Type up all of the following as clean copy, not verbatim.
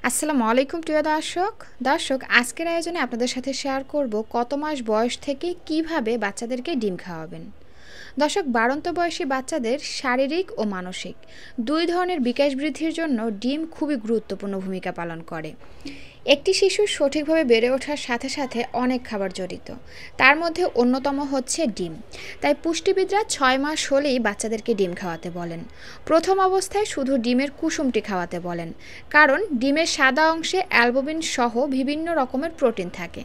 আসসালামু আলাইকুম প্রিয় দর্শক আজকের আয়োজনে আপনাদের সাথে শেয়ার করব কত মাস বয়স থেকে কিভাবে বাচ্চাদেরকে ডিম খাওয়াবেন। দর্শক, বাড়ন্ত বয়সী বাচ্চাদের শারীরিক ও মানসিক দুই ধরনের বিকাশ বৃদ্ধির জন্য ডিম খুবই গুরুত্বপূর্ণ ভূমিকা পালন করে। একটি শিশুর সঠিকভাবে বেড়ে ওঠার সাথে সাথে অনেক খাবার জড়িত, তার মধ্যে অন্যতম হচ্ছে ডিম। তাই পুষ্টিবিদরা 6 মাস হলেই বাচ্চাদেরকে ডিম খাওয়াতে বলেন। প্রথম অবস্থায় শুধু ডিমের কুসুমটি খাওয়াতে বলেন, কারণ ডিমের সাদা অংশে অ্যালবুমিন সহ বিভিন্ন রকমের প্রোটিন থাকে,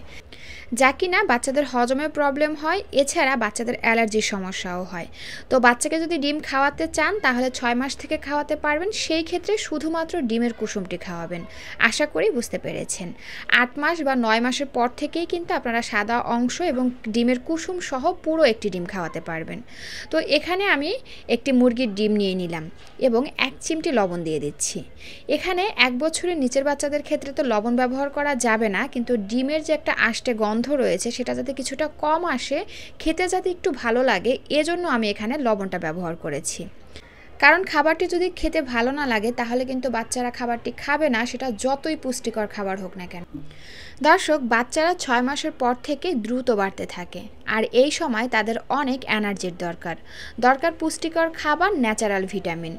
যা কিনা বাচ্চাদের হজমে প্রবলেম হয়। এছাড়া বাচ্চাদের অ্যালার্জির সমস্যাও হয়। তো বাচ্চাকে যদি ডিম খাওয়াতে চান তাহলে 6 মাস থেকে খাওয়াতে পারবেন। সেই ক্ষেত্রে শুধুমাত্র ডিমের কুসুমটি খাওয়াবেন। আশা করি বুঝতে পেরেছেন। 8 মাস বা 9 মাসের পর থেকেই কিন্তু আপনারা সাদা অংশ এবং ডিমের কুসুম সহ পুরো একটি ডিম খাওয়াতে পারবেন। তো এখানে আমি একটি মুরগির ডিম নিয়ে নিলাম এবং 1 চিমটি লবণ দিয়ে দিচ্ছি। এখানে 1 বছরের নিচের বাচ্চাদের ক্ষেত্রে তো লবণ ব্যবহার করা যাবে না, কিন্তু ডিমের যে একটা আষ্টে গন্ধ রয়েছে সেটা যাতে কিছুটা কম আসে, খেতে যাতে একটু ভালো লাগে, এজন্য আমি এখানে লবণটা ব্যবহার করেছি। কারণ খাবারটি যদি খেতে ভালো না লাগে তাহলে কিন্তু বাচ্চারা খাবারটি খাবে না, সেটা যতই পুষ্টিকর খাবার হোক না কেন। দর্শক, বাচ্চারা 6 মাসের পর থেকে দ্রুত বাড়তে থাকে, আর এই সময় তাদের অনেক এনার্জির দরকার পুষ্টিকর খাবার, ন্যাচারাল ভিটামিন।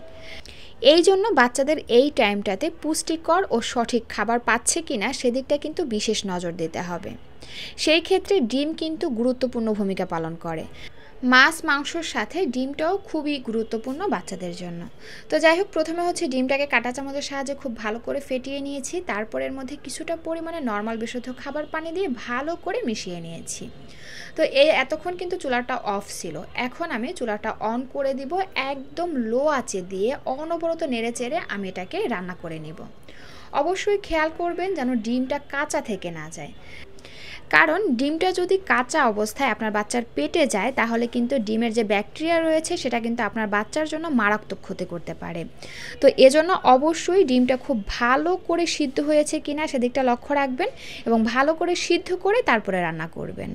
এই জন্য বাচ্চাদের এই টাইমটাতে পুষ্টিকর ও সঠিক খাবার পাচ্ছে কিনা সেদিকটা কিন্তু বিশেষ নজর দিতে হবে। সেই ক্ষেত্রে ডিম কিন্তু গুরুত্বপূর্ণ ভূমিকা পালন করে। মাছ মাংসর সাথে ডিমটাও খুবই গুরুত্বপূর্ণ বাচ্চাদের জন্য। তো যাই হোক, প্রথমে হচ্ছে ডিমটাকে কাঁটা চামচের সাহায্যে খুব ভালো করে ফেটিয়ে নিয়েছি। তারপর এর মধ্যে কিছুটা পরিমাণে নর্মাল বিশুদ্ধ খাবার পানি দিয়ে ভালো করে মিশিয়ে নিয়েছি। তো এতক্ষণ কিন্তু চুলাটা অফ ছিল। এখন আমি চুলাটা অন করে দিব। একদম লো আঁচে দিয়ে অনবরত নেড়ে চেড়ে আমি এটাকে রান্না করে নিব। অবশ্যই খেয়াল করবেন যেন ডিমটা কাঁচা থেকে না যায়, কারণ ডিমটা যদি কাঁচা অবস্থায় আপনার বাচ্চার পেটে যায় তাহলে কিন্তু ডিমের যে ব্যাকটেরিয়া রয়েছে সেটা কিন্তু আপনার বাচ্চার জন্য মারাত্মক ক্ষতি করতে পারে। তো এজন্য অবশ্যই ডিমটা খুব ভালো করে সিদ্ধ হয়েছে কিনা সেদিকটা লক্ষ্য রাখবেন এবং ভালো করে সিদ্ধ করে তারপরে রান্না করবেন।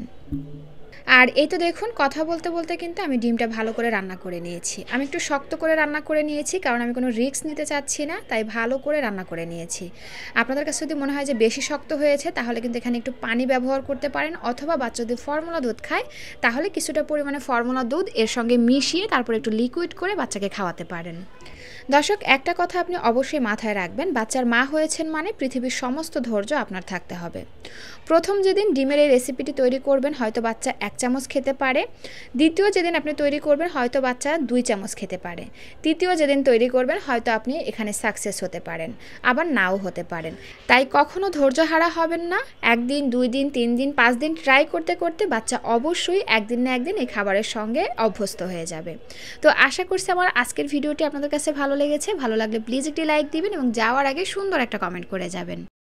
আর এই তো দেখুন, কথা বলতে বলতে কিন্তু আমি ডিমটা ভালো করে রান্না করে নিয়েছি। আমি একটু শক্ত করে রান্না করে নিয়েছি, কারণ আমি কোনো রিস্ক নিতে চাচ্ছি না, তাই ভালো করে রান্না করে নিয়েছি। আপনাদের কাছে যদি মনে হয় যে বেশি শক্ত হয়েছে তাহলে কিন্তু এখানে একটু পানি ব্যবহার করতে পারেন, অথবা বাচ্চা যদি ফর্মুলা দুধ খায় তাহলে কিছুটা পরিমাণে ফর্মুলা দুধ এর সঙ্গে মিশিয়ে তারপর একটু লিকুইড করে বাচ্চাকে খাওয়াতে পারেন। দর্শক, একটা কথা আপনি অবশ্যই মাথায় রাখবেন, বাচ্চার মা হয়েছেন মানে পৃথিবীর সমস্ত ধৈর্য আপনার থাকতে হবে। প্রথম যেদিন ডিমের এই রেসিপিটি তৈরি করবেন হয়তো বাচ্চা 1 চামচ খেতে পারে। দ্বিতীয় যেদিন আপনি তৈরি করবেন হয়তো বাচ্চা 2 চামচ খেতে পারে। তৃতীয় যেদিন তৈরি করবেন হয়তো আপনি এখানে সাকসেস হতে পারেন, আবার নাও হতে পারেন। তাই কখনো ধৈর্য হারা হবেন না। 1 দিন, 2 দিন, 3 দিন, 5 দিন ট্রাই করতে করতে বাচ্চা অবশ্যই একদিন না একদিন এই খাবারের সঙ্গে অভ্যস্ত হয়ে যাবে। তো আশা করছি আমার আজকের ভিডিওটি আপনাদের কাছে ভালো লেগেছে। ভালো লাগলে প্লিজ একটি লাইক দিবেন এবং যাওয়ার আগে সুন্দর একটা কমেন্ট করে যাবেন।